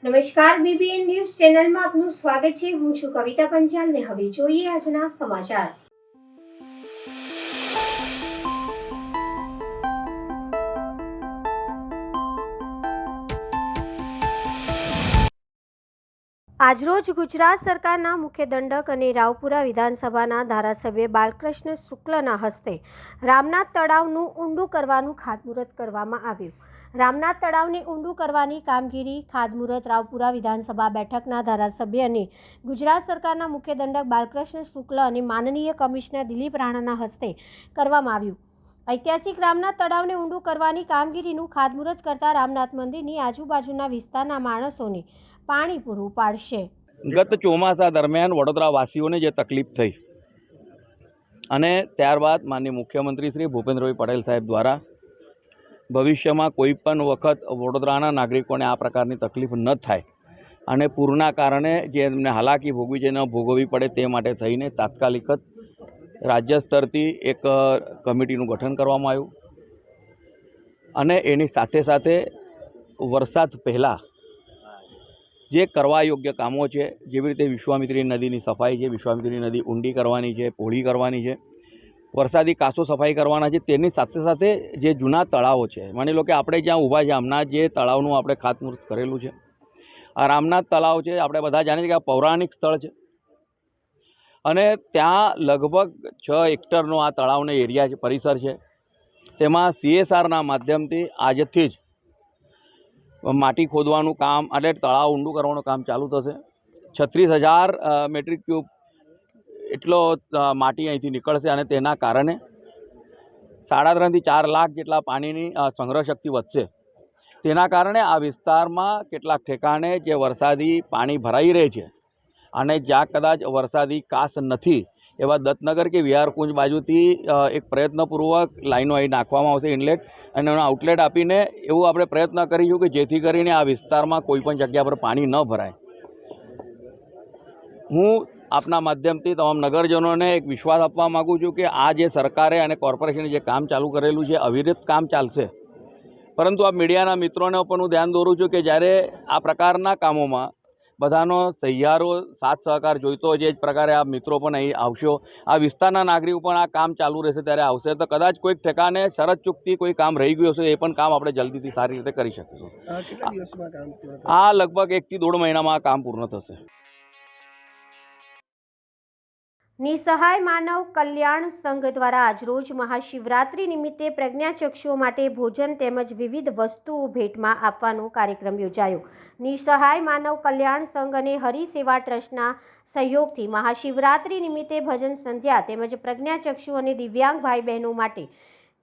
નમસ્કાર, BBN news ચેનલમાં આપનું સ્વાગત છે। હું છું કવિતા પંચાલ ને હવે જોઈએ આજના સમાચાર। આજરોજ ગુજરાત સરકારના મુખ્ય દંડક અને રાવપુરા વિધાનસભાના ધારાસભ્ય બાલકૃષ્ણ શુક્લના હસ્તે રામનાથ તળાવનું ઊંડું કરવાનું ખાતમુહૂર્ત કરવામાં આવ્યું। રામનાથ તળાવને ઊંડું કરવાની કામગીરી ખાતમુહૂર્ત રાવપુરા વિધાનસભા બેઠકના ધારાસભ્ય અને ગુજરાત સરકારના મુખ્ય દંડક બાલકૃષ્ણ શુક્લ અને માનનીય કમિશનર દિલીપ રાણાના હસ્તે કરવામાં આવ્યું। ઐતિહાસિક રામનાથ તળાવને ઊંડું કરવાની કામગીરીનું ખાતમુહૂર્ત કરતા રામનાથ મંદિરની આજુબાજુના વિસ્તારના માણસોને પાણી પૂરું પાડશે। ગત ચોમાસા દરમિયાન વડોદરાવાસીઓને જે તકલીફ થઈ અને ત્યારબાદ માનનીય મુખ્યમંત્રી શ્રી ભૂપેન્દ્રભાઈ પટેલ સાહેબ દ્વારા ભવિષ્યમાં કોઈ પણ વખત વડોદરાના નાગરિકોને આ પ્રકારની તકલીફ ન થાય અને પૂરના કારણે જે એમને હાલાકી ભોગવી છે ન ભોગવવી પડે તે માટે થઈને તાત્કાલિક જ રાજ્ય સ્તરથી એક કમિટીનું ગઠન કરવામાં આવ્યું અને એની સાથે સાથે વરસાદ પહેલાં જે કરવા યોગ્ય કામો છે, જેવી રીતે વિશ્વામિત્રી નદીની સફાઈ છે, વિશ્વામિત્રી નદી ઊંડી કરવાની છે, પહોળી કરવાની છે, વરસાદી કાસો સફાઈ કરવાના છે, તેની સાથે સાથે જે જૂના તળાવો છે, માની લો કે આપણે જ્યાં ઊભા છે હમણાં જે તળાવનું આપણે ખાતમુહૂર્ત કરેલું છે, આ રામનાથ તળાવ છે, આપણે બધા જાણીએ છીએ કે આ પૌરાણિક સ્થળ છે અને ત્યાં લગભગ 6 હેક્ટરનો આ તળાવનો એરિયા છે, પરિસર છે। તેમાં CSRના માધ્યમથી આજથી જ માટી ખોદવાનું કામ એટલે તળાવ ઊંડું કરવાનું કામ ચાલુ થશે। 36,000 મેટ્રિક ક્યુબ એટલો માટી અહીંથી નીકળશે અને તેના કારણે 3.5 થી 4 લાખ જેટલા પાણીની સંગ્રહ શક્તિ વધશે। તેના કારણે આ વિસ્તારમાં કેટલાક ઠેકાણે જે વરસાદી પાણી ભરાઈ રહે છે અને જ્યાં કદાચ વરસાદી કાસ નથી એવા દત્તનગર કે વિહારકુંજ બાજુથી એક પ્રયત્નપૂર્વક લાઈનો અહીં નાખવામાં આવશે, ઇનલેટ અને એનો આઉટલેટ આપીને એવું આપણે પ્રયત્ન કરીશું કે જેથી કરીને આ વિસ્તારમાં કોઈ પણ જગ્યા પર પાણી ન ભરાય। હું આપના માધ્યમથી તમામ નગરજનોને એક વિશ્વાસ આપવા માગું છું કે આ જે સરકારે અને કોર્પોરેશને જે કામ ચાલુ કરેલું છે અવિરત કામ ચાલશે, પરંતુ આ મીડિયાના મિત્રોને પણ હું ધ્યાન દોરું છું કે જ્યારે આ પ્રકારના કામોમાં બધાનો સહિયારો સાથ સહકાર જોઈતો હોય, જે જ પ્રકારે આ મિત્રો પણ અહીં આવશો, આ વિસ્તારના નાગરિકો પણ આ કામ ચાલુ રહેશે ત્યારે આવશે તો કદાચ કોઈક ઠેકાને શરત ચૂકતી કોઈ કામ રહી ગયું હશે એ પણ કામ આપણે જલ્દીથી સારી રીતે કરી શકીશું। આ લગભગ 1 થી 1.5 મહિનામાં આ કામ પૂર્ણ થશે। નિસહાય માનવ કલ્યાણ સંઘ દ્વારા આજરોજ મહાશિવરાત્રી નિમિત્તે પ્રજ્ઞાચક્ષુઓ માટે ભોજન તેમજ વિવિધ વસ્તુઓ ભેટમાં આપવાનો કાર્યક્રમ યોજાયો। નિસહાય માનવ કલ્યાણ સંઘ અને હરિસેવા ટ્રસ્ટના સહયોગથી મહાશિવરાત્રી નિમિત્તે ભજન સંધ્યા તેમજ પ્રજ્ઞાચક્ષુ અને દિવ્યાંગ ભાઈ બહેનો માટે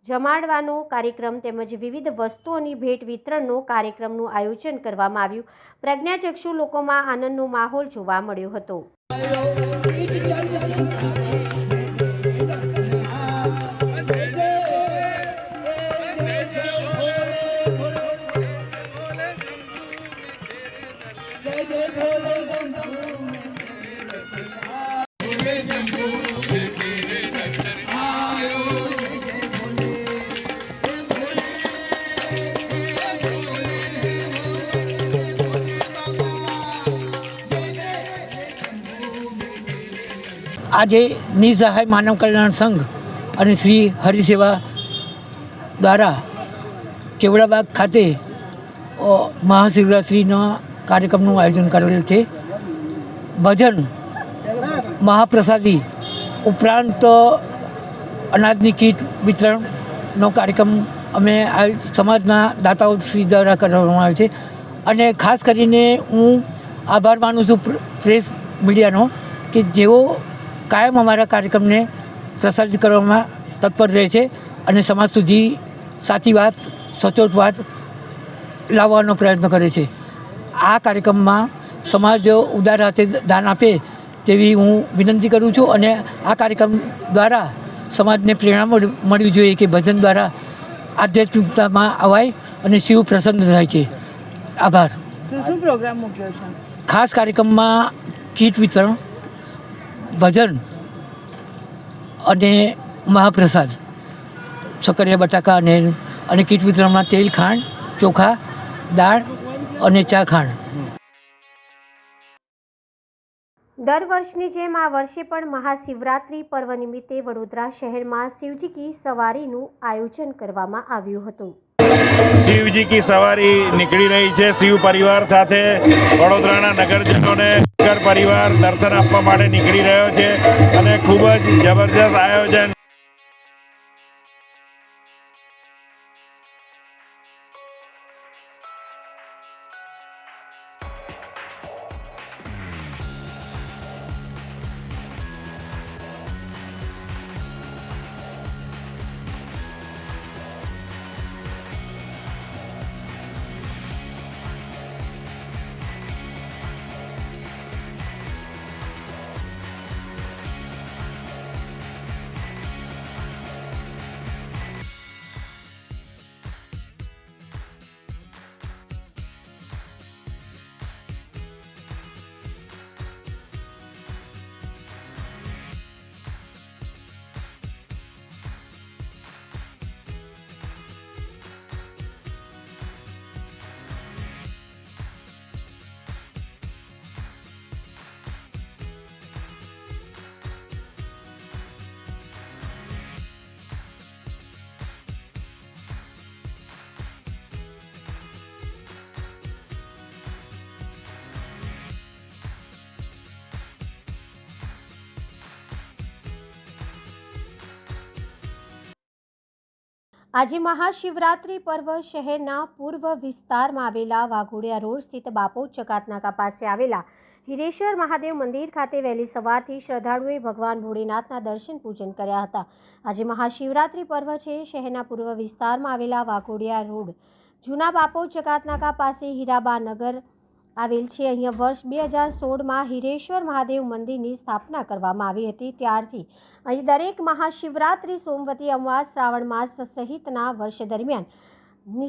જમાડવાનો કાર્યક્રમ તેમજ વિવિધ વસ્તુઓની ભેટ વિતરણનો કાર્યક્રમનું આયોજન કરવામાં આવ્યું। પ્રજ્ઞાચક્ષુ લોકોમાં આનંદનો માહોલ જોવા મળ્યો હતો। આજે નિસહાય માનવ કલ્યાણ સંઘ અને શ્રી હરિસેવા દ્વારા કેવડાબાગ ખાતે મહાશિવરાત્રિના કાર્યક્રમનું આયોજન કરેલું છે। ભજન, મહાપ્રસાદી ઉપરાંત અનાજની કીટ વિતરણનો કાર્યક્રમ અમે સમાજના દાતાઓ શ્રી દ્વારા કરવામાં આવે છે અને ખાસ કરીને હું આભાર માનું છું પ્રેસ મીડિયાનો કે જેઓ કાયમ અમારા કાર્યક્રમને પ્રસારિત કરવામાં તત્પર રહે છે અને સમાજ સુધી સાચી વાત, સચોટ વાત લાવવાનો પ્રયત્ન કરે છે। આ કાર્યક્રમમાં સમાજ ઉદાર હાથે દાન આપે તેવી હું વિનંતી કરું છું અને આ કાર્યક્રમ દ્વારા સમાજને પ્રેરણા મળવી જોઈએ કે ભજન દ્વારા આધ્યાત્મિકતામાં અવાય અને શિવ પ્રસન્ન થાય છે। આભાર। શું પ્રોગ્રામ મૂક્યો છે? ખાસ કાર્યક્રમમાં કીટ વિતરણ, ભજન અને મહાપ્રસાદ, સક્કરિયા બટાકા અને કીટ વિતરણમાં તેલ, ખાંડ, ચોખા, દાળ અને ચા ખાંડ। દર વર્ષની જેમ આ વર્ષે પણ મહાશિવરાત્રિ પર્વ નિમિત્તે વડોદરા શહેરમાં શિવજી કી સવારીનું આયોજન કરવામાં આવ્યું હતું। શિવજી કી સવારી નીકળી રહી છે। શિવ પરિવાર સાથે વડોદરાના નગરજનોને નગર પરિવાર દર્શન આપવા માટે નીકળી રહ્યો છે અને ખૂબ જ જબરજસ્ત આયોજન। આજે મહાશિવરાત્રિ પર્વ શહેરના પૂર્વ વિસ્તારમાં આવેલા વાઘોડિયા રોડ સ્થિત બાપોદ ચકાતનાકા પાસે આવેલા હિરેશ્વર મહાદેવ મંદિર ખાતે વહેલી સવારથી શ્રદ્ધાળુઓએ ભગવાન ભોળેનાથના દર્શન પૂજન કર્યા હતા। આજે મહાશિવરાત્રિ પર્વ છે। શહેરના પૂર્વ વિસ્તારમાં આવેલા વાઘોડિયા રોડ જૂના બાપોદ ચકાતનાકા પાસે હીરાબા નગર આવેલ છે। અહીંયા વર્ષ 2016માં હિરેશ્વર મહાદેવ મંદિરની સ્થાપના કરવામાં આવી હતી। ત્યારથી અહીં દરેક મહાશિવરાત્રિ, સોમવતી અમાસ, શ્રાવણ માસ સહિતના વર્ષ દરમિયાન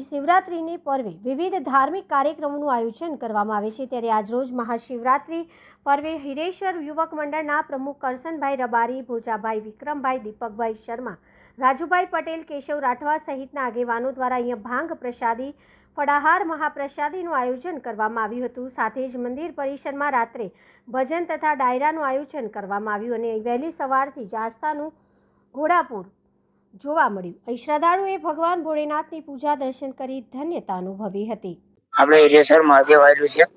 શિવરાત્રિની પર્વે વિવિધ ધાર્મિક કાર્યક્રમોનું આયોજન કરવામાં આવે છે। ત્યારે આજરોજ મહાશિવરાત્રિ પર્વે હિરેશ્વર યુવક મંડળના પ્રમુખ કરશનભાઈ રબારી, ભોજાભાઈ વિક્રમભાઈ, દીપકભાઈ શર્મા, રાજુભાઈ પટેલ, કેશવ રાઠવા સહિતના આગેવાનો દ્વારા અહીંયા ભાંગ પ્રસાદી, ફળાહાર, મહાપ્રસાદીનું આયોજન કરવામાં આવ્યું હતું। સાથે જ મંદિર પરિસરમાં રાત્રે ભજન તથા ડાયરાનું આયોજન કરવામાં આવ્યું અને વહેલી સવારથી જ આસ્થાનું ઘોડાપુર જોવા મળ્યું। અહીં શ્રદ્ધાળુઓએ ભગવાન ભોળેનાથની પૂજા દર્શન કરી ધન્યતા અનુભવી હતી। આપણે હિરેશ્વર મહાદેવ આવેલું છે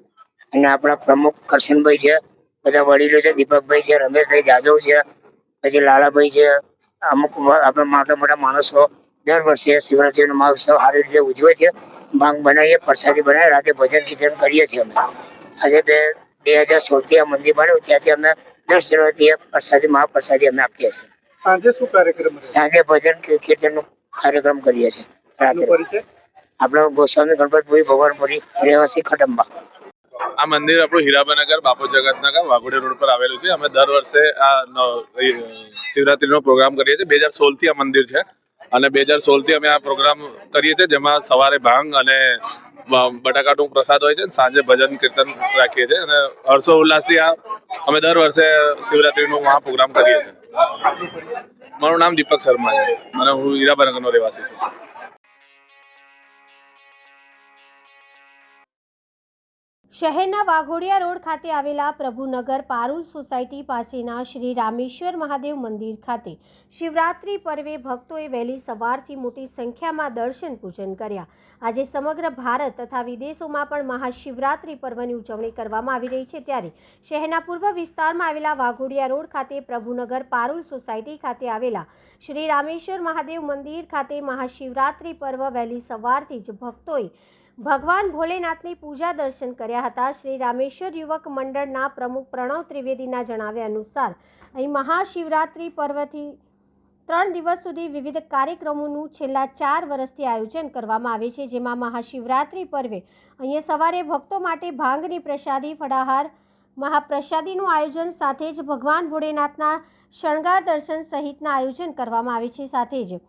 અને આપણા પ્રમુખ કરશનભાઈ છે, બધા વડીલો છે, દીપકભાઈ છે, રમેશભાઈ જાદવ છે, પછી લાલાભાઈ છે, અમુક આપણા મોટા માણસો દર વર્ષે શિવરાત્રીનો મહોત્સવ સારી રીતે ઉજવે છે। ભાંગ બનાવીએ, પ્રસાદી બનાવીએ, રાતે ભજન કીર્તન કરીએ છીએ। અમે આજે 2016થી આ મંદિર બન્યું, ત્યાંથી અમે દર શિવરાત્રીએ પ્રસાદી, મહાપ્રસાદી અમે આપીએ છીએ। સાંજે શું કાર્યક્રમ? સાંજે ભજન કીર્તનનો કાર્યક્રમ કરીએ છીએ। રાત્રે આપણો ગોસ્વામી ગણપતપુરી ભગવાનપુરી, રહેવાસી ખડંબા। આ મંદિર આપણું હીરાબાનગર બાપોદ જગતનાકા વાઘોડિયા રોડ પર આવેલું છે। અમે દર વર્ષે આ શિવરાત્રીનો પ્રોગ્રામ કરીએ છીએ। 2016થી આ મંદિર છે અને 2016થી અમે આ પ્રોગ્રામ કરીએ છીએ, જેમાં સવારે ભાંગ અને બટાકાનું પ્રસાદ હોય છે, સાંજે ભજન કીર્તન રાખીએ છીએ અને હર્ષો ઉલ્લાસથી આ અમે દર વર્ષે શિવરાત્રીનો મહા પ્રોગ્રામ કરીએ છીએ। મારું નામ દીપક શર્મા છે અને હું હીરાબાનગરનો રહેવાસી છું। શહેરના વાઘોડિયા રોડ ખાતે આવેલા પ્રભુનગર પારુલ સોસાયટી પાસેના શ્રી રામેશ્વર મહાદેવ મંદિર ખાતે શિવરાત્રિ પર્વે ભક્તોએ વહેલી સવારથી મોટી સંખ્યામાં દર્શન પૂજન કર્યા। આજે સમગ્ર ભારત તથા વિદેશોમાં પણ મહાશિવરાત્રિ પર્વની ઉજવણી કરવામાં આવી રહી છે। ત્યારે શહેરના પૂર્વ વિસ્તારમાં આવેલા વાઘોડિયા રોડ ખાતે પ્રભુનગર પારુલ સોસાયટી ખાતે આવેલા શ્રી રામેશ્વર મહાદેવ મંદિર ખાતે મહાશિવરાત્રિ પર્વ વહેલી સવારથી જ ભક્તોએ ભગવાન ભોલેનાથની પૂજા દર્શન કર્યા હતા। શ્રી રામેશ્વર યુવક મંડળના પ્રમુખ પ્રણવ ત્રિવેદીના જણાવ્યા અનુસાર અહીં મહાશિવરાત્રિ પર્વથી 3 દિવસ સુધી વિવિધ કાર્યક્રમોનું છેલ્લા 4 વર્ષથી આયોજન કરવામાં આવે છે, જેમાં મહાશિવરાત્રિ પર્વે અહીંયા સવારે ભક્તો માટે ભાંગની પ્રસાદી, ફળાહાર, મહાપ્રસાદીનું આયોજન સાથે જ ભગવાન ભોળેનાથના શણગાર દર્શન સહિતના આયોજન કરવામાં આવે છે। સાથે જ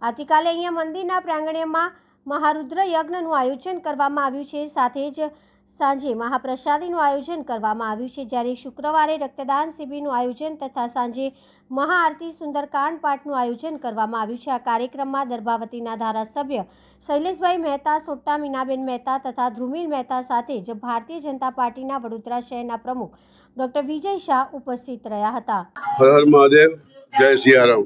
આવતીકાલે અહીંયા મંદિરના પ્રાંગણમાં મહારુદ્ર યજ્ઞનું આયોજન કરવામાં આવ્યું છે। સાથે જ સાંજે મહાપ્રસાદીનું આયોજન કરવામાં આવ્યું છે, જ્યારે શુક્રવારે રક્તદાન શિબિરનું આયોજન તથા સાંજે મહાઆરતી સુંદરકાંડ પાઠનું આયોજન કરવામાં આવ્યું છે. આ કાર્યક્રમમાં દર્ભાવતીના ધારાસભ્ય શૈલેષભાઈ મહેતા, સોટ્ટા મીનાબેન મહેતા તથા ધ્રુમિલ મહેતા સાથે જ ભારતીય જનતા પાર્ટીના વડોદરા શહેરના પ્રમુખ ડૉક્ટર વિજય શાહ ઉપસ્થિત રહ્યા હતા. હર હર મહાદેવ, જય સિયારામ.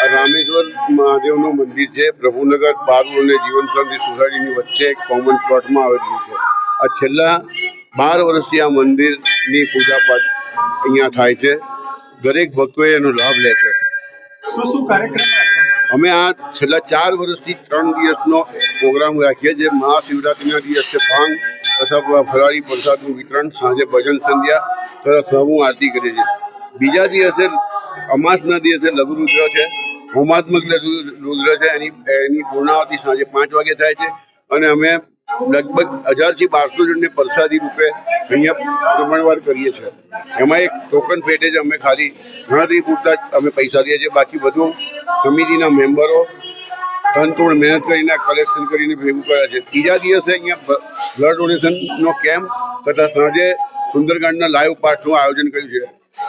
આ રામેશ્વર મહાદેવનું મંદિર છે. પ્રભુનગર પારૂલ અને જીવન શાંતિ સોસાયટીની વચ્ચે એક કોમન પ્લોટમાં આવેલું છે. આ છેલ્લા 12 વર્ષથી આ મંદિરની પૂજાપાઠ અહીંયા થાય છે. દરેક ભક્તોએ એનો લાભ લે છે. અમે આ છેલ્લા 4 વર્ષથી 3 દિવસનો પ્રોગ્રામ રાખીએ છીએ. મહાશિવરાત્રિના દિવસે ભાંગ તથા ફરાળી પ્રસાદનું વિતરણ, સાંજે ભજન સંધ્યા તથા સમૂહ આરતી કરીએ છીએ. બીજા દિવસે અમાસના દિવસે લઘુરુદ્ર છે, હોમાત્મક લઘુરુદ્ર છે. એની પૂર્ણાવતી સાંજે 5 વાગે થાય છે અને અમે લગભગ 1000 થી 1200 જણને પ્રસાદી રૂપે અહીંયા જમણવાર કરીએ છીએ. એમાં એક ટોકન પેટે જ અમે ખાલી ગણતરી પૂરતા જ અમે પૈસા દઈએ છીએ. બાકી બધું સમિતિના મેમ્બરો તનતોડ મહેનત કરીને કલેક્શન કરીને ભેગું કરે છે. ત્રીજા દિવસે અહીંયા બ્લડ ડોનેશનનો કેમ્પ તથા સાંજે સુંદરકાંડના લાઈવ પાઠનું આયોજન કર્યું છે.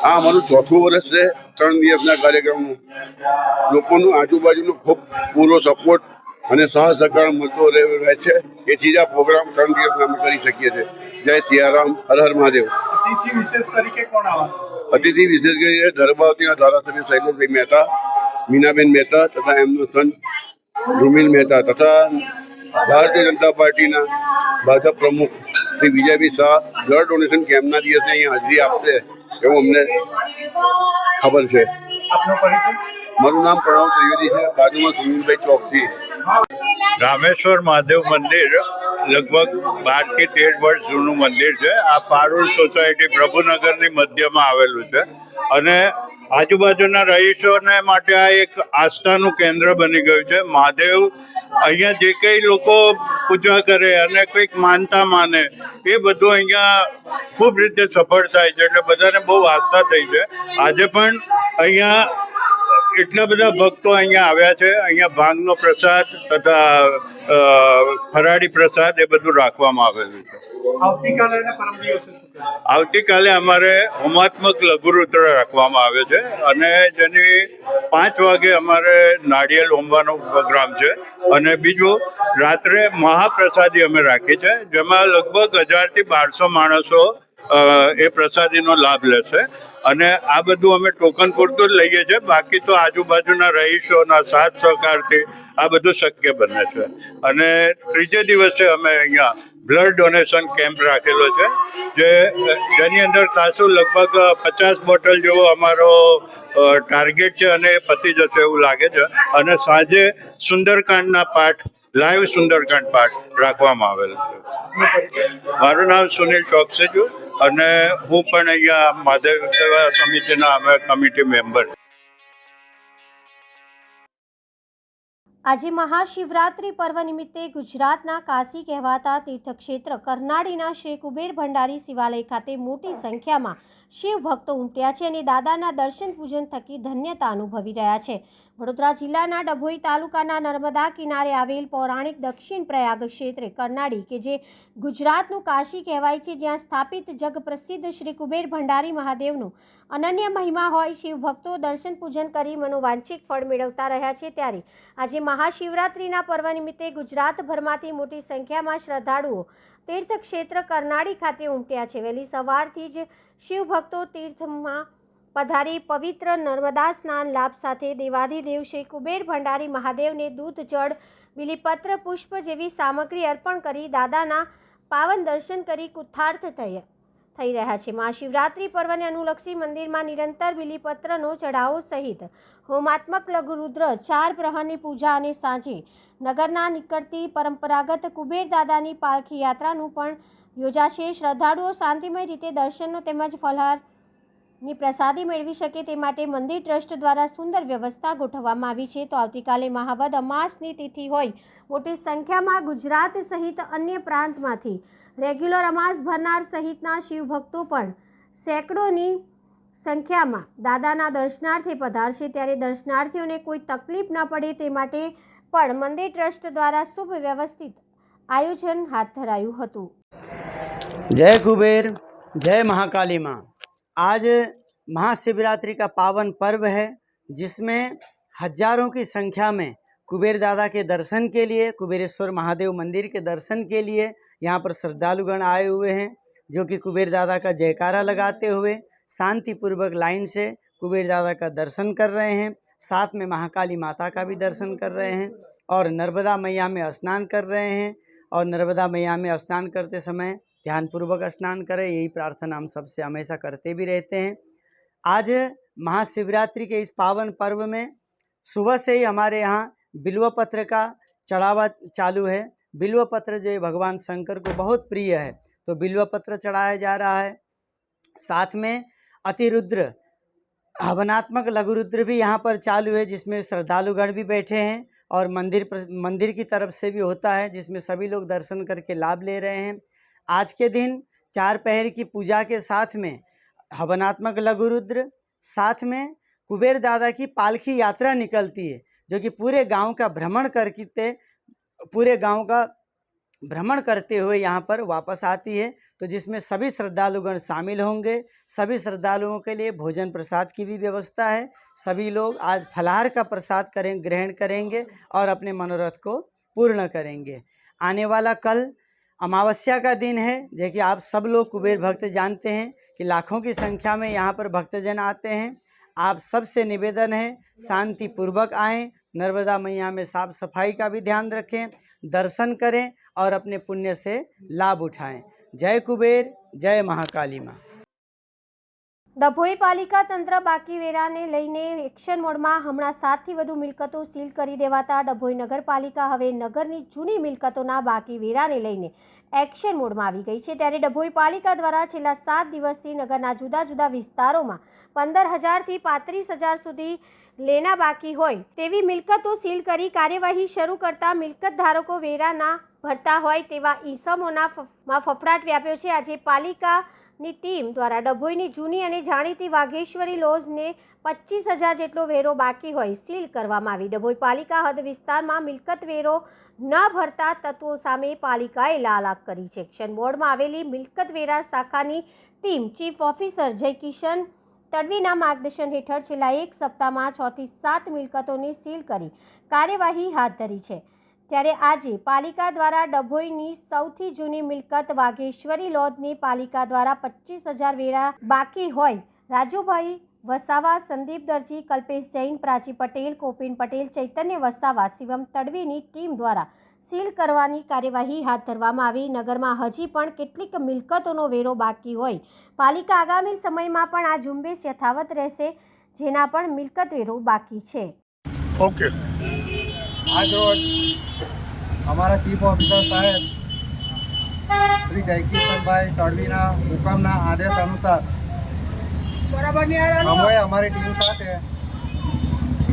આ અમારું 4થું વર્ષ છે 3 દિવસના કાર્યક્રમનું. લોકોનો આજુબાજુનો ખૂબ પૂરો સપોર્ટ અને સહકાર મળતો રહે છે. એથી જ આ પ્રોગ્રામ 3 દિવસમાં અમે કરી શકીએ છીએ. જય સિયારામ, હર હર મહાદેવ. અતિથિ વિશેષ કરીને દર્ભાવતીના ધારાસભ્ય શૈલેષભાઈ મહેતા, મીનાબેન મહેતા તથા એમનો સન ધ્રુમિલ મહેતા તથા ભારતીય જનતા પાર્ટીના ભાજપ પ્રમુખ શ્રી વિજયભાઈ શાહ બ્લડ ડોનેશન કેમ્પના દિવસે અહીંયા હાજરી આપશે એવું અમને ખબર છે. મારું નામ પ્રણવ ત્રિવેદી છે. બાજુમાં સુનિલભાઈ ચોકસી. રામેશ્વર મહાદેવ મંદિર લગભગ 12 થી 13 વર્ષ જૂનું મંદિર છે. આ પારૂલ સોસાયટી પ્રભુનગરની મધ્યમાં આવેલું છે અને આજુબાજુના રહીશોને માટે આ એક આસ્થાનું કેન્દ્ર બની ગયું છે. મહાદેવ અહીંયા જે કંઈ લોકો પૂજા કરે અને કંઈક માનતા માને એ બધું અહીંયા ખૂબ રીતે સફળ થાય છે. એટલે બધાને બહુ આસ્થા થઈ છે. આજે પણ અહીંયા એટલા બધા ભક્તો અહીંયા આવ્યા છે. અહીંયા ભાંગનો પ્રસાદ તથા ફરાળી પ્રસાદ એ બધું રાખવામાં આવેલું છે. આવતીકાલે અમારે હોમાત્મક લઘુરુદ્ર રાખવામાં આવે છે અને જેની 5 વાગે અમારે નાળિયેર હોમવાનો પ્રોગ્રામ છે અને બીજું રાત્રે મહાપ્રસાદી અમે રાખી છે, જેમાં લગભગ 1000 થી 1200 માણસો એ પ્રસાદીનો લાભ લેશે અને આ બધું અમે ટોકન પૂરતું જ લઈએ છીએ. બાકી તો આજુબાજુના રહીશોના સાથ સહકારથી આ બધું શક્ય બને છે. અને ત્રીજે દિવસે અમે અહીંયા બ્લડ ડોનેશન કેમ્પ રાખેલો છે, જેની અંદર ખાસું લગભગ 50 બોટલ જેવો અમારો ટાર્ગેટ છે અને એ પતી જશે એવું લાગે છે. અને સાંજે સુંદરકાંડના પાઠ, લાઈવ સુંદરકાંડ પાઠ રાખવામાં આવેલ છે. મારું નામ સુનિલ ચોકસી છે અને હું પણ અહીંયા મહાદેવ સેવા સમિતિના અમે કમિટી મેમ્બર. આજે મહાશિવરાત્રિ પર્વ નિમિત્તે ગુજરાતના કાશી કહેવાતા તીર્થક્ષેત્ર કરનાળીના શ્રી કુબેર ભંડારી શિવાલય ખાતે મોટી સંખ્યામાં શિવ ભક્તો ઉમટ્યા છે અને દાદાના દર્શન પૂજન થકી ધન્યતા અનુભવી રહ્યા છે. વડોદરા જિલ્લાના ડભોઈ તાલુકાના નર્મદા કિનારે આવેલ પૌરાણિક દક્ષિણ પ્રયાગ ક્ષેત્રે કરનાળી કે જે ગુજરાતનું કાશી કહેવાય છે, જ્યાં સ્થાપિત જગ પ્રસિદ્ધ શ્રી કુબેર ભંડારી મહાદેવનું અનન્ય મહિમા હોય, શિવ ભક્તો દર્શન પૂજન કરી મનોવાંછિત ફળ મેળવતા રહ્યા છે. ત્યારે આજે મહાશિવરાત્રિના પર્વ નિમિત્તે ગુજરાતભરમાંથી મોટી સંખ્યામાં શ્રદ્ધાળુઓ તીર્થક્ષેત્ર કરનાળી ખાતે ઉમટ્યા છે. વહેલી સવારથી જ શિવ ભક્તો તીર્થમાં પધારી પવિત્ર નર્મદા સ્નાન લાભ સાથે દેવાધિદેવ શ્રી કુબેર ભંડારી મહાદેવને દૂધ, જળ, બિલીપત્ર, પુષ્પ જેવી સામગ્રી અર્પણ કરી દાદાના પાવન દર્શન કરી કૃતાર્થ થઈ રહ્યા છે. મહાશિવરાત્રિ પર્વને અનુલક્ષી મંદિરમાં નિરંતર બિલીપત્રનો ચઢાવો સહિત હોમાત્મક લઘુરુદ્ર, 4 પ્રહરની પૂજા અને સાંજે નગરના નીકળતી પરંપરાગત કુબેર દાદાની પાલખી યાત્રાનું પણ યોજાશે. શ્રદ્ધાળુઓ શાંતિમય રીતે દર્શનનો તેમજ ફલહારની પ્રસાદી મેળવી શકે તે માટે મંદિર ટ્રસ્ટ દ્વારા સુંદર વ્યવસ્થા ગોઠવવામાં આવી છે. તો આવતીકાલે મહાવદ અમાસની તિથિ હોય, મોટી સંખ્યામાં ગુજરાત સહિત અન્ય પ્રાંતમાંથી રેગ્યુલર અમાસ ભરનાર સહિતના શિવભક્તો પણ સેંકડોની સંખ્યામાં દાદાના દર્શનાર્થે પધારશે. ત્યારે દર્શનાર્થીઓને કોઈ તકલીફ ન પડે તે માટે પણ મંદિર ટ્રસ્ટ દ્વારા શુભ વ્યવસ્થિત આયોજન હાથ ધરાયું હતું. जय कुबेर, जय महाकाली माँ। आज महाशिवरात्रि का पावन पर्व है, जिसमें हजारों की संख्या में कुबेर दादा के दर्शन के लिए, कुबेरेश्वर महादेव मंदिर के दर्शन के लिए यहाँ पर श्रद्धालुगण आए हुए हैं, जो कि कुबेर दादा का जयकारा लगाते हुए शांतिपूर्वक लाइन से कुबेर दादा का दर्शन कर रहे हैं। साथ में महाकाली माता का भी दर्शन कर रहे हैं और नर्मदा मैया में स्नान कर रहे हैं। और नर्मदा मैया में स्नान करते समय ध्यानपूर्वक स्नान करें, यही प्रार्थना हम सबसे हमेशा करते भी रहते हैं। आज महाशिवरात्रि के इस पावन पर्व में सुबह से ही हमारे यहाँ बिल्व पत्र का चढ़ावा चालू है। बिल्व पत्र जो है भगवान शंकर को बहुत प्रिय है, तो बिल्व पत्र चढ़ाया जा रहा है। साथ में अतिरुद्र हवनात्मक लघुरुद्र भी यहाँ पर चालू है, जिसमें श्रद्धालुगण भी बैठे हैं और मंदिर की तरफ से भी होता है, जिसमें सभी लोग दर्शन करके लाभ ले रहे हैं। आज के दिन 4 पहर की पूजा के साथ में हवनात्मक लघुरुद्र, साथ में कुबेर दादा की पालकी यात्रा निकलती है, जो कि पूरे गांव का भ्रमण करते हुए यहाँ पर वापस आती है। तो जिसमें सभी श्रद्धालुगण शामिल होंगे। सभी श्रद्धालुओं के लिए भोजन प्रसाद की भी व्यवस्था है। सभी लोग आज फलाहार का प्रसाद ग्रहण करेंगे और अपने मनोरथ को पूर्ण करेंगे। आने वाला कल अमावस्या का दिन है, जो कि आप सब लोग कुबेर भक्त जानते हैं कि लाखों की संख्या में यहाँ पर भक्तजन आते हैं। आप सबसे निवेदन है शांतिपूर्वक आएँ, नर्मदा मैया में साफ सफाई का भी ध्यान रखें, दर्शन करें और अपने पुण्य से लाभ उठाएं। जय कुबेर, जय महाकाली माँ। ડભોઈ પાલિકા તંત્ર બાકી વેરાને લઈને એક્શન મોડમાં હમણાં 7થી વધુ મિલકતો સીલ કરી દેવાતા ડભોઈ નગરપાલિકા હવે નગરની જૂની મિલકતોના બાકી વેરાને લઈને એક્શન મોડમાં આવી ગઈ છે। ત્યારે ડભોઈ પાલિકા દ્વારા છેલ્લા 7 દિવસથી નગરના જુદા જુદા વિસ્તારોમાં 15,000થી 35,000 સુધી લેના બાકી હોય તેવી મિલકતો સીલ કરી કાર્યવાહી શરૂ કરતા મિલકત ધારકો વેરા ના ભરતા હોય તેવા ઈસમોના ફફડાટ વ્યાપ્યો છે। આજે પાલિકાની ટીમ દ્વારા ડભોઈની જૂની અને જાણીતી વાઘેશ્વરી લોજને 25,000 જેટલો વેરો બાકી હોય સીલ કરવામાં આવી। ડભોઈ પાલિકા હદ વિસ્તારમાં મિલકત વેરો ન ભરતા તત્વો સામે પાલિકાએ લાલાક કરી છે। એક્શન બોર્ડમાં આવેલી મિલકત વેરા શાખાની ટીમ ચીફ ઓફિસર જયકિશન તડવીના માર્ગદર્શન હેઠળ છેલ્લા 1 સપ્તાહમાં 6 થી 7 મિલકતોને સીલ કરી કાર્યવાહી હાથ ધરી છે। ત્યારે આજે પાલિકા દ્વારા ડભોઈની સૌથી જૂની મિલકત વાઘેશ્વરી લોજની પાલિકા દ્વારા 25,000 વેરા બાકી હોય રાજુભાઈ વસાવા, સંદીપ દરજી, કલ્પેશ જૈન, પ્રાચી પટેલ, કોપિન પટેલ, ચૈતન્ય વસાવા, શિવમ તડવીની ટીમ દ્વારા સીલ કરવાની કાર્યવાહી હાથ ધરવામાં આવી। નગરમાં હજી પણ કેટલીક મિલકતોનો વેરો બાકી હોય પાલિકા આગામી સમયમાં પણ આ ઝુંબેશ યથાવત રહેશે, જેના પણ મિલકત વેરો બાકી છે। ઓકે, આજ રોજ અમારા ચીફ ઓફિસર સાહેબ શ્રી જયકિશનભાઈ તડવીના હુકમના આદેશ અનુસાર અમે અમારી ટીમ સાથે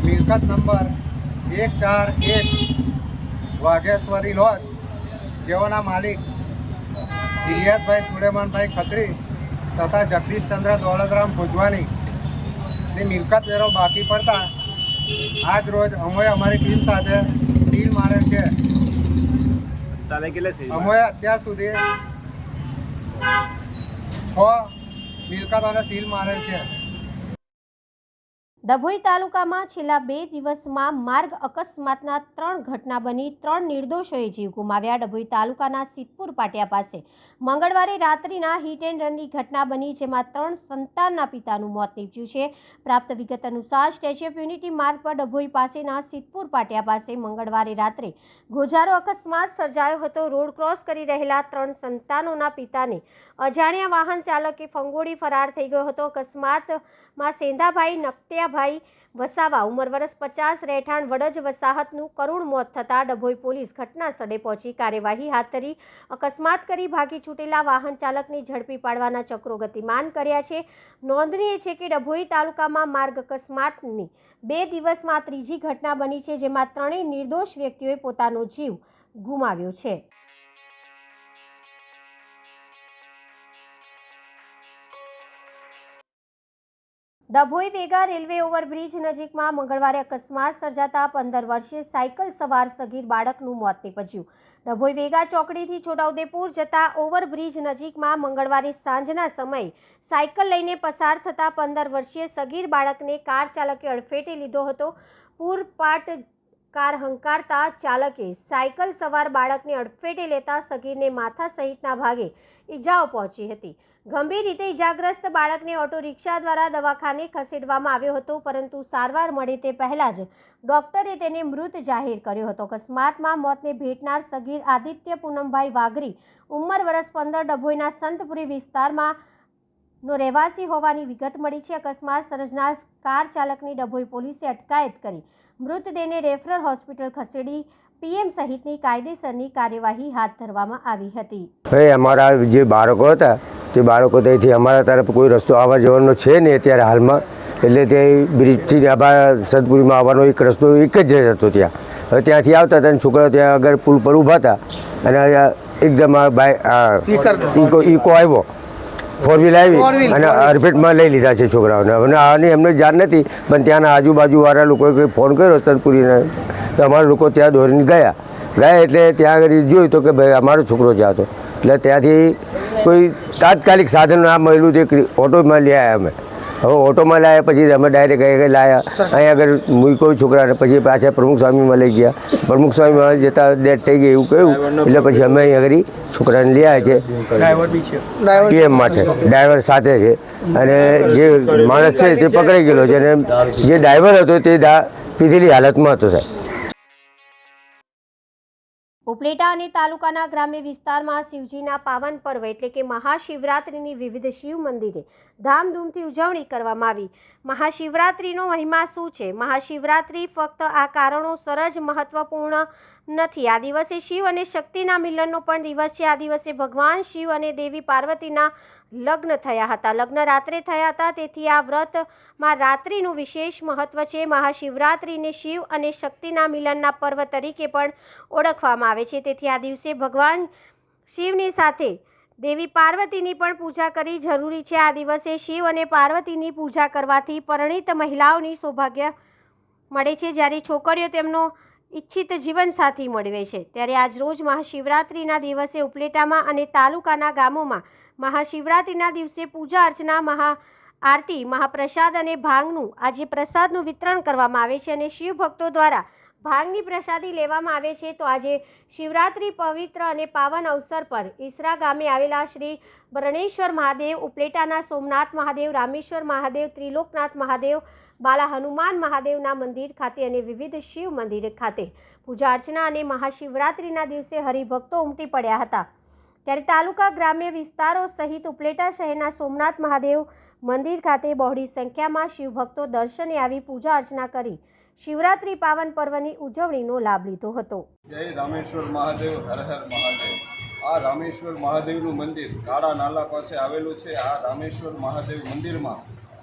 મિલકત નંબર 141 વાઘેશ્વરી લોજ જેઓના માલિક ઇલિયાસભાઈ સુલેમાનભાઈ ખત્રી તથા જગદીશચંદ્ર દોલતરામ ભુજવાની મિલકત વેરો બાકી પડતા આજ રોજ અમે અમારી ટીમ સાથે સીલ મારેલ છે। અમે અત્યાર સુધી 6 મિલકતોને સીલ મારેલ છે। ડભોઈ તાલુકામાં છેલ્લા 2 દિવસમાં માર્ગ અકસ્માતના 3 ઘટના બની 3 નિર્દોષોએ જીવ ગુમાવ્યા। ડભોઈ તાલુકાના સિદ્ધપુર પાટિયા પાસે મંગળવારે રાત્રિના હિટ એન્ડ રનની ઘટના બની, જેમાં 3 સંતાનના પિતાનું મોત નીપજ્યું છે। પ્રાપ્ત વિગત અનુસાર સ્ટેચ્યુ ઓફ યુનિટી માર્ગ પર ડભોઈ પાસેના સિદ્ધપુર પાટિયા પાસે મંગળવારે રાત્રે ગોજારો અકસ્માત સર્જાયો હતો। રોડ ક્રોસ કરી રહેલા 3 સંતાનોના પિતાને અજાણ્યા વાહન ચાલકે ફંગોળી ફરાર થઈ ગયો હતો। અકસ્માતમાં સેંધાભાઈ નકટિયાભાઈ વસાવા ઉંમર વર્ષ 50 રહેઠાણ વડજ વસાહતનું કરુણ મોત થતાં ડભોઈ પોલીસ ઘટના સ્થળે પહોંચી કાર્યવાહી હાથ ધરી અકસ્માત કરી ભાગી છૂટેલા વાહન ચાલકને ઝડપી પાડવાના ચક્રો ગતિમાન કર્યા છે। નોંધનીય છે કે ડભોઈ તાલુકામાં માર્ગ અકસ્માતની 2 દિવસમાં ત્રીજી ઘટના બની છે, જેમાં 3 નિર્દોષ વ્યક્તિઓએ પોતાનો જીવ ગુમાવ્યો છે। ડભોઈ વેગા રેલવે ઓવરબ્રિજ નજીકમાં મંગળવારે અકસ્માત સર્જાતા 15 વર્ષીય સાયકલ સવાર સગીર બાળકનું મોત નીપજ્યું. ડભોઈ વેગા ચોકડીથી છોટાઉદેપુર જતા ઓવરબ્રિજ નજીકમાં મંગળવારે સાંજના સમયે સાયકલ લઈને પસાર થતા 15 વર્ષીય સગીર બાળકને કાર ચાલકે અડફેટે લીધો હતો. પૂરપાટ કાર હંકારતા ચાલકે સાયકલ સવાર બાળકને અડફેટે લેતા સગીરને માથા સહિતના ભાગે ઈજાઓ પહોંચી હતી. ગંભીર રીતે ઈજાગ્રસ્ત બાળકને ઓટો રિક્ષા દ્વારા દવાખાને ખસેડવામાં આવ્યો હતો, પરંતુ સારવાર મળે તે પહેલાં જ ડોક્ટરે તેને મૃત જાહેર કર્યો હતો. અકસ્માતમાં મોતને ભેટનાર સગીર આદિત્ય પૂનમભાઈ વાઘરી, ઉંમર વર્ષ 15, ડભોઈના સંતપુરી વિસ્તારમાં નો રહેવાસી હોવાની વિગત મળી છે. અકસ્માત સર્જનાર કાર ચાલકની ડભોઈ પોલીસે અટકાયત કરી મૃતદેહને રેફરલ હોસ્પિટલ ખસેડી પીએમ સહિતની કાયદેસરની કાર્યવાહી હાથ ધરવામાં આવી હતી. અમારા જે બાળકો હતા તે બાળકો ત્યાંથી અમારા તરફ કોઈ રસ્તો આવવા જવાનો છે નહીં અત્યારે હાલમાં, એટલે તે બ્રિજથી અમારા સંતપુરીમાં આવવાનો એક રસ્તો એક જ હતો ત્યાં. હવે ત્યાંથી આવતા હતા અને છોકરાઓ ત્યાં આગળ પુલ પર ઊભા હતા અને એકદમ ઈકો આવ્યો, 4 વ્હીલ આવી અને અડફેટમાં લઈ લીધા છે છોકરાઓને. અને આની એમને જાણ નથી, પણ ત્યાંના આજુબાજુવાળા લોકોએ ફોન કર્યો સંતપુરીને, તો અમારા લોકો ત્યાં દોરીને ગયા. એટલે ત્યાં આગળ જોયું તો કે ભાઈ અમારો છોકરો જ હતો. એટલે ત્યાંથી કોઈ તાત્કાલિક સાધન ના મળ્યું તે ઓટોમાં લઈ આવ્યા અમે. હવે ઓટોમાં લાવ્યા પછી અમે ડાયરેક્ટ અહીં લાવ્યા, અહીં આગળ મૂક્યો છોકરાને, પછી પાછા પ્રમુખ સ્વામીમાં લઈ ગયા. પ્રમુખ સ્વામીમાં જતાં ડેથ થઈ ગઈ એવું કહ્યું, એટલે પછી અમે અહીં આગળ છોકરાને લઈ આવ્યા છે પીએમ માટે. ડ્રાઈવર સાથે છે અને જે માણસ છે તે પકડાઈ ગયેલો છે અને જે ડ્રાઈવર હતો તે પીધેલી હાલતમાં હતો સાહેબ. ઉપલેટા અને તાલુકાના ગ્રામ્ય વિસ્તારમાં શિવજીના પાવન પર્વ એટલે કે મહાશિવરાત્રિની વિવિધ શિવ મંદિરે ધામધૂમથી ઉજવણી કરવામાં આવી. મહાશિવરાત્રિનો મહિમા શું છે? મહાશિવરાત્રિ ફક્ત આ કારણોસર જ મહત્વપૂર્ણ નથી. આ દિવસે શિવ અને શક્તિના મિલનનો પણ દિવસ છે. આ દિવસે ભગવાન શિવ અને દેવી પાર્વતીના લગ્ન થયા હતા. લગ્ન રાત્રે થયા હતા, તેથી આ વ્રતમાં રાત્રિનું વિશેષ મહત્વ છે. મહાશિવરાત્રિને શિવ અને શક્તિના મિલનના પર્વ તરીકે પણ ઓળખવામાં આવે છે. તેથી આ દિવસે ભગવાન શિવની સાથે દેવી પાર્વતીની પણ પૂજા કરવી જરૂરી છે. આ દિવસે શિવ અને પાર્વતીની પૂજા કરવાથી પરિણીત મહિલાઓની સૌભાગ્ય મળે છે, જ્યારે છોકરીઓ તેમનો ઈચ્છિત જીવનસાથી મેળવે છે. ત્યારે આજરોજ મહાશિવરાત્રિના દિવસે ઉપલેટામાં અને તાલુકાના ગામોમાં મહાશિવરાત્રિના દિવસે પૂજા અર્ચના, મહાઆરતી, મહાપ્રસાદ અને ભાંગનું આજે પ્રસાદનું વિતરણ કરવામાં આવે છે અને શિવ ભક્તો દ્વારા ભાંગની પ્રસાદી લેવામાં આવે છે. તો આજે શિવરાત્રિ પવિત્ર અને પાવન અવસર પર ઈસરા ગામે આવેલા શ્રી બરણેશ્વર મહાદેવ, ઉપલેટાના સોમનાથ મહાદેવ, રામેશ્વર મહાદેવ, ત્રિલોકનાથ મહાદેવ, બાલા હનુમાન મહાદેવના મંદિર ખાતે અને વિવિધ શિવ મંદિર ખાતે પૂજા અર્ચના અને મહાશિવરાત્રિના દિવસે હરિભક્તો ઉમટી પડ્યા હતા. ત્યારે તાલુકા ગ્રામ્ય વિસ્તારો સહિત ઉપલેટા શહેરના સોમનાથ મહાદેવ મંદિર ખાતે બહોળી સંખ્યામાં શિવભક્તો દર્શને આવી પૂજા અર્ચના કરી શિવરાત્રિ પાવન પર્વની ઉજવણીનો લાભ લીધો હતો. જય રામેશ્વર મહાદેવ, હર હર મહાદેવ. આ રામેશ્વર મહાદેવનું મંદિર કાળા નાલા પાસે આવેલું છે. આ રામેશ્વર મહાદેવ મંદિરમાં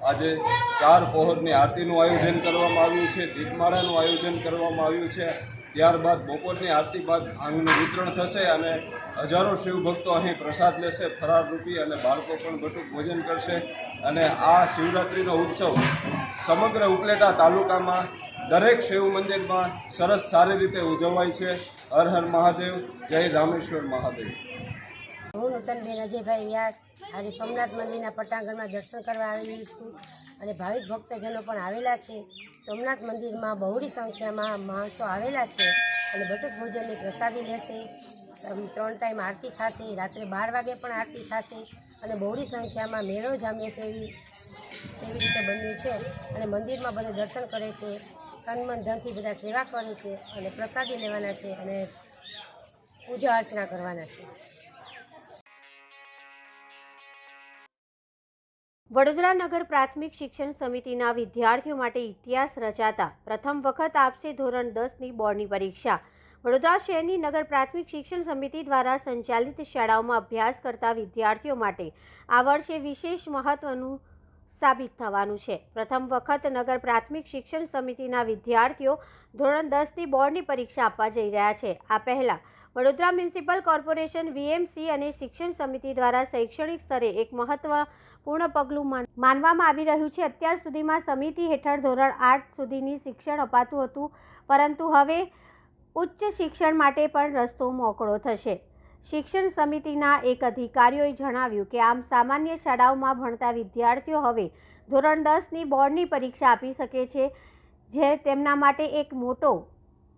આજે 4 પહોરની આરતીનું આયોજન કરવામાં આવ્યું છે, દીપમાળાનું આયોજન કરવામાં આવ્યું છે. ત્યારબાદ બપોરની આરતી બાદ ભાંગનું વિતરણ થશે અને હજારો શિવભક્તો અહીં પ્રસાદ લેશે ફરાર રૂપી, અને બાળકો પણ બટુક ભોજન કરશે. અને આ શિવરાત્રિનો ઉત્સવ સમગ્ર ઉપલેટા તાલુકામાં દરેક શિવ મંદિરમાં સરસ સારી રીતે ઉજવાય છે. હર હર મહાદેવ, જય રામેશ્વર મહાદેવ. હું નૂતનબેન અજયભાઈ વ્યાસ આજે સોમનાથ મંદિરના પટાંગણમાં દર્શન કરવા આવેલી છું અને ભાવિક ભક્તજનો પણ આવેલા છે. સોમનાથ મંદિરમાં બહોળી સંખ્યામાં માણસો આવેલા છે અને બટુક ભોજનની પ્રસાદી લેશે. 3 ટાઈમ આરતી થશે, રાત્રે 12 વાગે પણ આરતી થશે અને બહોળી સંખ્યામાં મેળો જામીએ તેવી રીતે બન્યું છે. અને મંદિરમાં બધા દર્શન કરે છે, તન મન ધનથી બધા સેવા કરે છે અને પ્રસાદી લેવાના છે અને પૂજા અર્ચના કરવાના છે. વડોદરા નગર પ્રાથમિક શિક્ષણ સમિતિના વિદ્યાર્થીઓ માટે ઇતિહાસ રચાતા પ્રથમ વખત આપશે ધોરણ 10ની બોર્ડની પરીક્ષા. વડોદરા શહેરની નગર પ્રાથમિક શિક્ષણ સમિતિ દ્વારા સંચાલિત શાળાઓમાં અભ્યાસ કરતા વિદ્યાર્થીઓ માટે આ વર્ષે વિશેષ મહત્વનું સાબિત થવાનું છે. પ્રથમ વખત નગર પ્રાથમિક શિક્ષણ સમિતિના વિદ્યાર્થીઓ ધોરણ 10ની બોર્ડની પરીક્ષા આપવા જઈ રહ્યા છે. આ પહેલાં વડોદરા મ્યુનિસિપલ કોર્પોરેશન, VMC અને શિક્ષણ સમિતિ દ્વારા શૈક્ષણિક સ્તરે એક મહત્વપૂર્ણ મહત્વપૂર્ણ પગલું માનવામાં આવી રહ્યું છે. અત્યાર સુધીમાં સમિતિ હેઠળ ધોરણ 8 સુધીની શિક્ષણ અપાતું હતું, પરંતુ હવે ઉચ્ચ શિક્ષણ માટે પણ રસ્તો મોકળો થશે. શિક્ષણ સમિતિના એક અધિકારીઓએ જણાવ્યું કે આમ સામાન્ય શાળાઓમાં ભણતા વિદ્યાર્થીઓ હવે ધોરણ 10ની બોર્ડની પરીક્ષા આપી શકે છે, જે તેમના માટે એક મોટો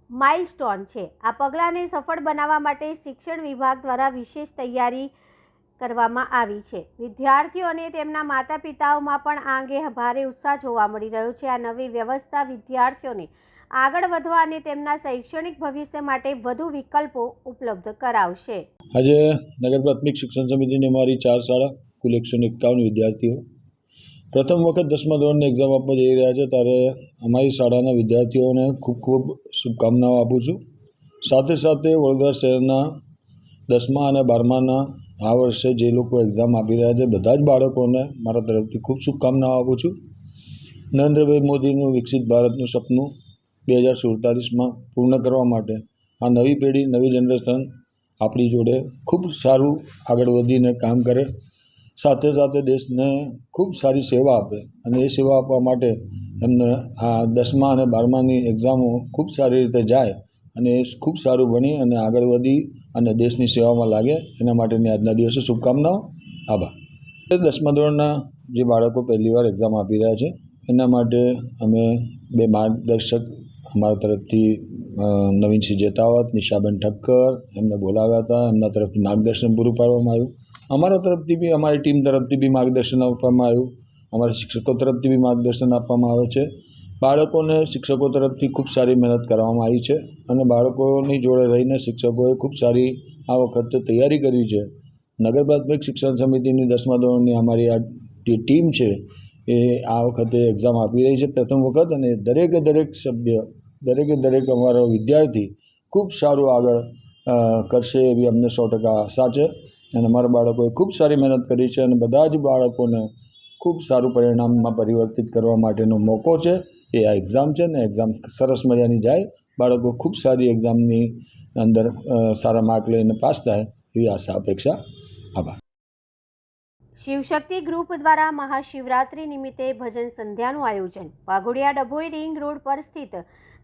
માઇલસ્ટોન છે. આ પગલાંને સફળ બનાવવા માટે શિક્ષણ વિભાગ દ્વારા વિશેષ તૈયારી કરવામાં આવી છે. વિદ્યાર્થીઓ અને તેમના માતા પિતાઓમાં પણ આ અંગે ભારે ઉત્સાહ જોવા મળી રહ્યો છે. આ નવી વ્યવસ્થા વિદ્યાર્થીઓને આગળ વધવા અને તેમના શૈક્ષણિક ભવિષ્ય માટે વધુ વિકલ્પો ઉપલબ્ધ કરાવશે. આજે નગર પ્રાથમિક શિક્ષણ સમિતિની અમારી 4 શાળા કુલ 151 વિદ્યાર્થીઓ પ્રથમ વખત 10મા ધોરણની એક્ઝામ આપવા જઈ રહ્યા છે, ત્યારે અમારી શાળાના વિદ્યાર્થીઓને ખૂબ ખૂબ શુભકામનાઓ આપું છું. સાથે સાથે વડોદરા શહેરના 10મા અને 12માના આ વર્ષે જે લોકો એક્ઝામ આપી રહ્યા છે બધા જ બાળકોને મારા તરફથી ખૂબ શુભકામનાઓ આપું છું. નરેન્દ્રભાઈ મોદીનું વિકસિત ભારતનું સપનું 2047માં પૂર્ણ કરવા માટે આ નવી પેઢી, નવી જનરેશન આપણી જોડે ખૂબ સારું આગળ વધીને કામ કરે, સાથે સાથે દેશને ખૂબ સારી સેવા આપે અને એ સેવા આપવા માટે એમને આ 10મા અને 12માની એક્ઝામો ખૂબ સારી રીતે જાય અને એ ખૂબ સારું ભણી અને આગળ વધી અને દેશની સેવામાં લાગે, એના માટેની આજના દિવસે શુભકામનાઓ. આભાર. 10મા ધોરણના જે બાળકો પહેલીવાર એક્ઝામ આપી રહ્યા છે એના માટે અમે 2 માર્ગદર્શક અમારા તરફથી નવીનસિંહ જેતાવત, નિશાબેન ઠક્કર એમને બોલાવ્યા હતા. એમના તરફથી માર્ગદર્શન પૂરું પાડવામાં આવ્યું. અમારા તરફથી બી, અમારી ટીમ તરફથી બી માર્ગદર્શન આપવામાં આવ્યું. અમારા શિક્ષકો તરફથી બી માર્ગદર્શન આપવામાં આવે છે. બાળકોને શિક્ષકો તરફથી ખૂબ સારી મહેનત કરવામાં આવી છે અને બાળકોની જોડે રહીને શિક્ષકોએ ખૂબ સારી આ વખતે તૈયારી કરી છે. નગર પ્રાથમિક શિક્ષણ સમિતિની 10મા ધોરણની અમારી આ ટીમ છે એ આ વખતે એક્ઝામ આપી રહી છે પ્રથમ વખત, અને દરેક સભ્ય, દરેક અમારો વિદ્યાર્થી ખૂબ સારું આગળ કરશે એવી અમને 100% આશા છે. અને અમારા બાળકોએ ખૂબ સારી મહેનત કરી છે અને બધા જ બાળકોને ખૂબ સારું પરિણામમાં પરિવર્તિત કરવા માટેનો મોકો છે એ આ એક્ઝામ છે ને એક્ઝામ સરસ મજાની જાય, બાળકો ખૂબ સારી એક્ઝામની અંદર સારા માર્ક લઈને પાસ થાય એવી આશા અપેક્ષા. આભાર. શિવશક્તિ ગ્રુપ દ્વારા મહાશિવરાત્રિ નિમિત્તે ભજન સંધ્યાનું આયોજન. વાઘોડિયા ડભોઈ રિંગ રોડ પર સ્થિત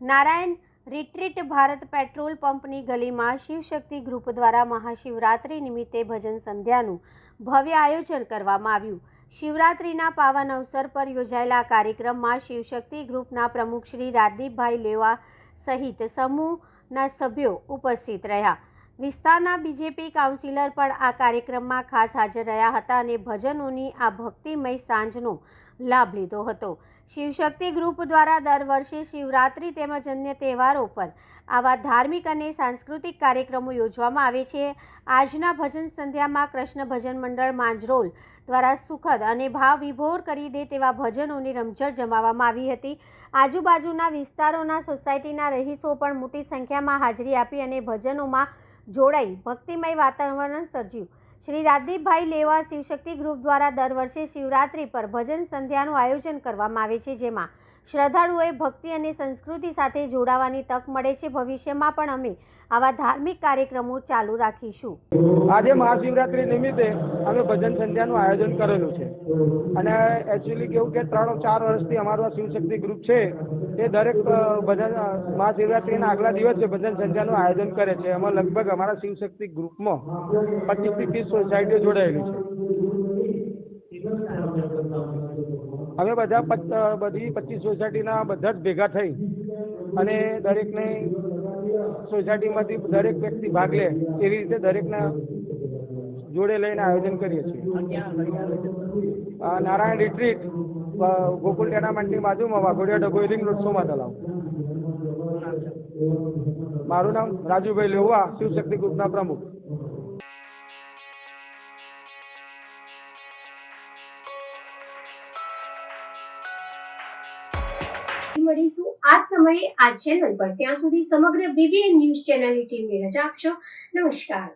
નારાયણ રિટ્રીટ ભારત પેટ્રોલ પંપની ગલીમાં શિવશક્તિ ગ્રુપ દ્વારા મહાશિવરાત્રિ નિમિત્તે ભજન સંધ્યાનું ભવ્ય આયોજન કરવામાં આવ્યું. શિવરાત્રિના પાવન અવસર પર યોજાયેલા કાર્યક્રમમાં શિવશક્તિ ગ્રુપના પ્રમુખ શ્રી રાજદીપભાઈ લેવા સહિત સમૂહના સભ્યો ઉપસ્થિત રહ્યા. વિસ્તારના બીજેપી કાઉન્સિલર પણ આ કાર્યક્રમમાં ખાસ હાજર રહ્યા હતા અને ભજનોની આ ભક્તિમય સાંજનો લાભ લીધો હતો. શિવશક્તિ ગ્રુપ દ્વારા દર વર્ષે શિવરાત્રિ તેમજ અન્ય તહેવારો પર આવા ધાર્મિક અને સાંસ્કૃતિક કાર્યક્રમો યોજવામાં આવે છે. આજના ભજન સંધ્યામાં કૃષ્ણ ભજન મંડળ માંજરોલ દ્વારા સુખદ અને ભાવ વિભોર કરી દે તેવા ભજનોની રમઝટ જમાવવામાં આવી હતી. આજુબાજુના વિસ્તારોના સોસાયટીના રહીશો પણ મોટી સંખ્યામાં હાજરી આપી અને ભજનોમાં જોડાઈ ભક્તિમય વાતાવરણ સર્જ્યું. શ્રી રાજદીપભાઈ લેવા શિવશક્તિ ગ્રુપ દ્વારા દર વર્ષે શિવરાત્રિ પર ભજન સંધ્યાનું આયોજન કરવામાં આવે છે, જેમાં શ્રદ્ધાળુઓએ ભક્તિ અને સંસ્કૃતિ સાથે જોડાવાની તક મળે છે. ભવિષ્યમાં પણ અમે આવા ધાર્મિક કાર્યક્રમો ચાલુ રાખીશું. આજે મહાશિવરાત્રી નિમિત્તે અમે ભજન સંધ્યાનું આયોજન કરેલું છે અને એકચ્યુઅલી કેવું કે 3-4 વર્ષથી અમારું આ શિવશક્તિ ગ્રુપ છે એ દરેક ભજન મહાશિવરાત્રીના આગલા દિવસે ભજન સંધ્યાનું આયોજન કરે છે. એમાં લગભગ અમારા શિવશક્તિ ગ્રુપમાં 25 થી 30 સોસાયટીઓ જોડાયેલી છે. અમે બધી 25 સોસાયટીના બધા જ ભેગા થઈ અને દરેકને સોસાયટીમાંથી દરેક વ્યક્તિ ભાગ લે એવી રીતે દરેકના જોડે લઈને આયોજન કરીએ છીએ. નારાયણ રિટ્રીટ ગોકુલ ટેનામેન્ટની બાજુમાં વાઘોડિયા ડભોઈ રિંગ રોડ, સોમા તલાવ. મારું નામ રાજુભાઈ લેવા, શિવશક્તિ ગ્રુપના પ્રમુખ. મળીશું આ સમયે આ ચેનલ પર. ત્યાં સુધી સમગ્ર BBN ન્યૂઝ ચેનલની ટીમને રજા આપશો. નમસ્કાર.